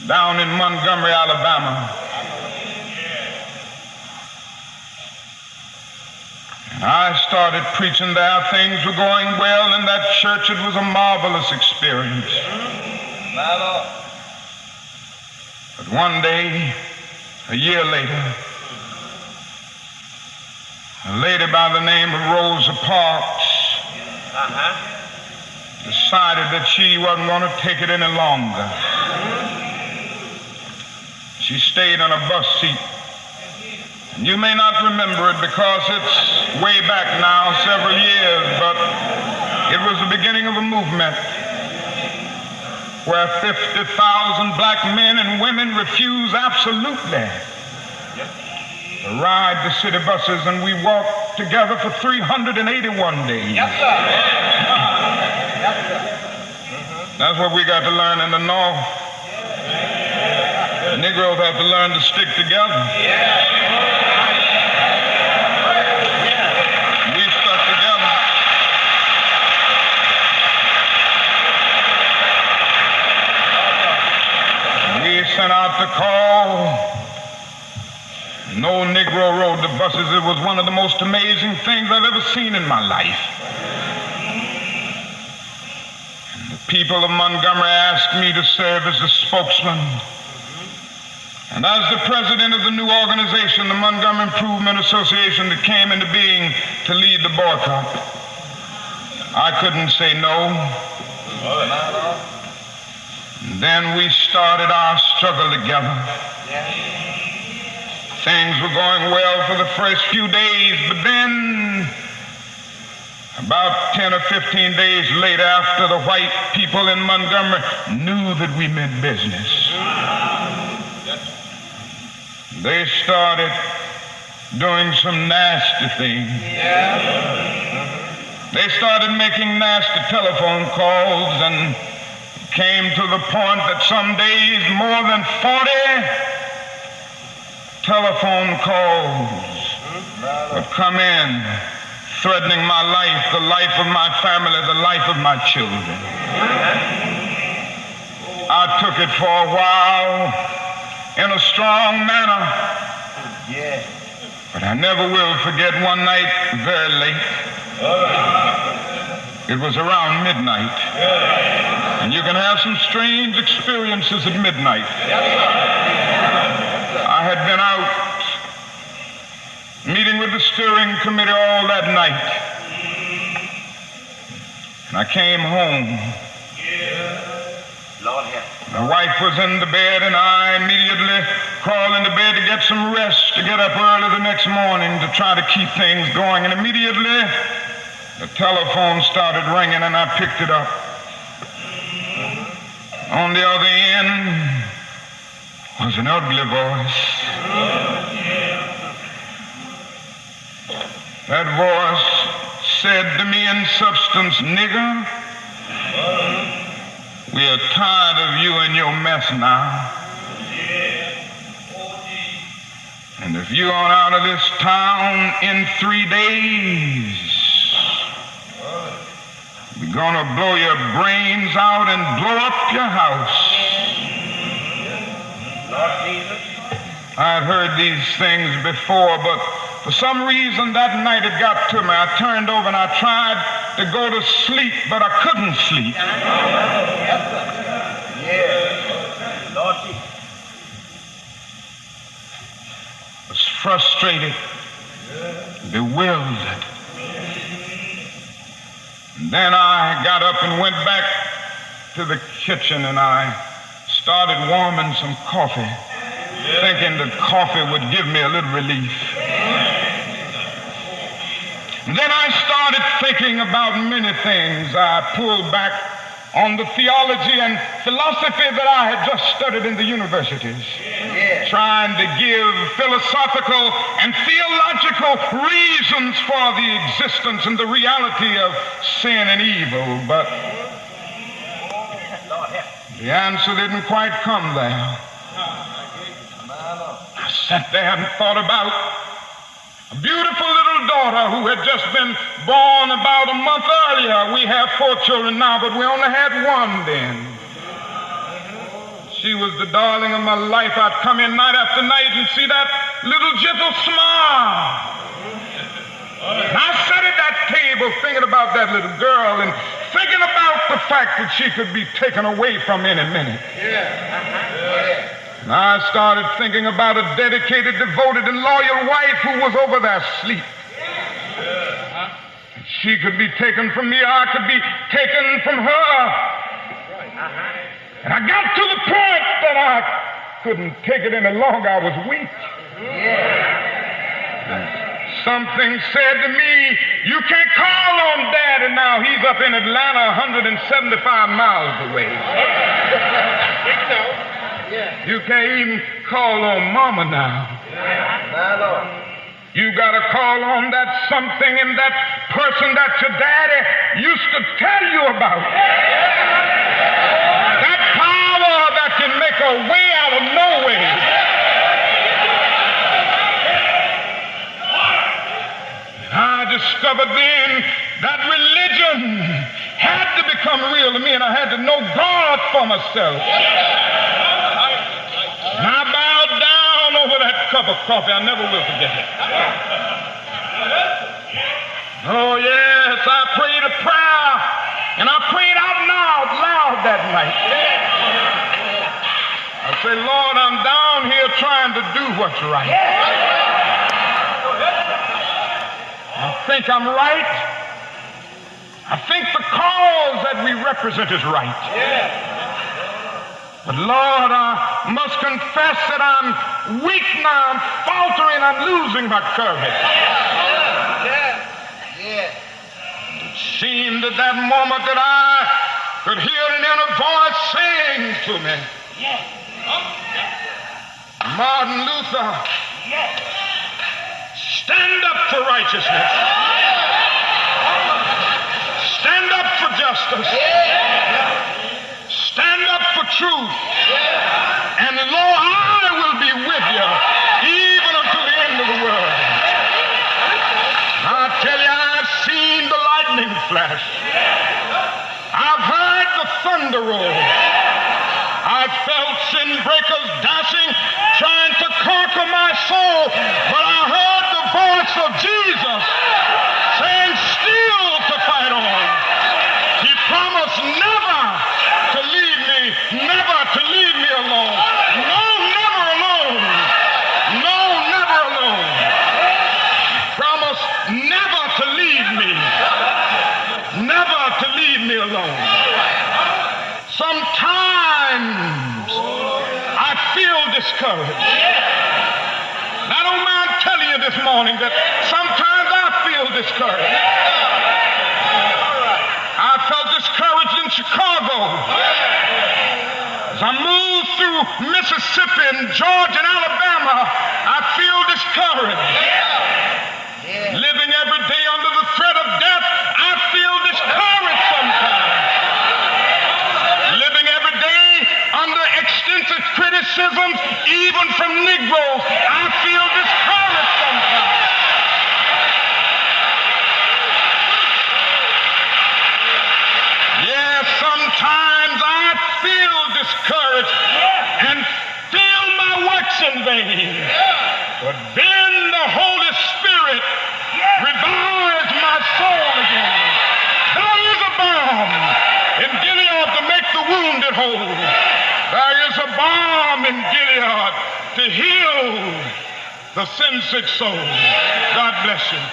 down in Montgomery, Alabama. And I started preaching there. Things were going well in that church. It was a marvelous experience. But one day, a year later, a lady by the name of Rosa Parks decided that she wasn't going to take it any longer. She stayed on a bus seat. And you may not remember it because it's way back now, several years, but it was the beginning of a movement where 50,000 black men and women refused absolutely to ride the city buses, and we walked together for 381 days. Yes, sir. Yes, sir. That's what we got to learn in the North. The Negroes have to learn to stick together. We stuck together. We sent out the call. No Negro rode the buses. It was one of the most amazing things I've ever seen in my life. And the people of Montgomery asked me to serve as the spokesman. And as the president of the new organization, the Montgomery Improvement Association, that came into being to lead the boycott, I couldn't say no. And then we started our struggle together. Things were going well for the first few days, but then about 10 or 15 days later, after the white people in Montgomery knew that we meant business, they started doing some nasty things. They started making nasty telephone calls, and came to the point that some days more than 40 telephone calls would come in, threatening my life, the life of my family, the life of my children. I took it for a while in a strong manner, but I never will forget one night very late. It was around midnight, and you can have some strange experiences at midnight. I had been out meeting with the steering committee all that night, and I came home. My wife was in the bed, and I immediately crawled into bed to get some rest, to get up early the next morning to try to keep things going. And immediately the telephone started ringing, and I picked it up. On the other end was an ugly voice. That voice said to me in substance, "Nigger, we are tired of you and your mess now. And if you aren't out of this town in 3 days, we're gonna blow your brains out and blow up your house." I had heard these things before, but for some reason that night it got to me. I turned over and I tried to go to sleep, but I couldn't sleep. I was frustrated, bewildered. And then I got up and went back to the kitchen, and I started warming some coffee, thinking that coffee would give me a little relief. And then I started thinking about many things. I pulled back on the theology and philosophy that I had just studied in the universities, trying to give philosophical and theological reasons for the existence and the reality of sin and evil, but the answer didn't quite come there. I sat there and thought about a beautiful little daughter who had just been born about a month earlier. We have 4 children now, but we only had one then. She was the darling of my life. I'd come in night after night and see that little gentle smile. And I sat at that table thinking about that little girl and thinking about the fact that she could be taken away from any minute. And I started thinking about a dedicated, devoted, and loyal wife who was over there asleep. She could be taken from me, I could be taken from her. And I got to the point that I couldn't take it any longer. I was weak. Something said to me, you can't call on Daddy now. He's up in Atlanta 175 miles away. You can't even call on Mama now. You got to call on that something and that person that your daddy used to tell you about. That power that can make a way out of no way. I discovered then that religion had to become real to me, and I had to know God for myself. And I bowed down over that cup of coffee. I never will forget it. Oh, yes, I prayed a prayer, and I prayed out loud that night. I said, Lord, I'm down here trying to do what's right. I think I'm right. I think the cause that we represent is right. But Lord, I must confess that I'm weak now, I'm faltering, I'm losing my courage. It seemed at that moment that I could hear an inner voice saying to me, Martin Luther, stand up for righteousness. Stand up for justice. Stand up for truth. And lo, I will be with you even until the end of the world. I tell you, I've seen the lightning flash. I've heard the thunder roll. I've felt sin breakers dashing, trying to conquer my soul. But I heard the voice of Jesus saying still to fight on. He promised never to leave me, never to leave me alone. No, never alone. No, never alone. He promised never to leave me. Never to leave me alone. Sometimes I feel discouraged. And I don't mind telling you this morning that sometimes I feel discouraged. I felt discouraged in Chicago. As I moved through Mississippi and Georgia and Alabama, I feel discouraged. Living every day under the threat of death, I feel discouraged sometimes. Living every day under extensive criticisms, even from Negroes, I feel discouraged sometimes. Yes, sometimes I feel discouraged and feel my works in vain. But then the Holy Spirit revives my soul again. There is a balm in Gilead to make the wounded whole. There is a balm in Gilead to heal the sin-sick soul. God bless you.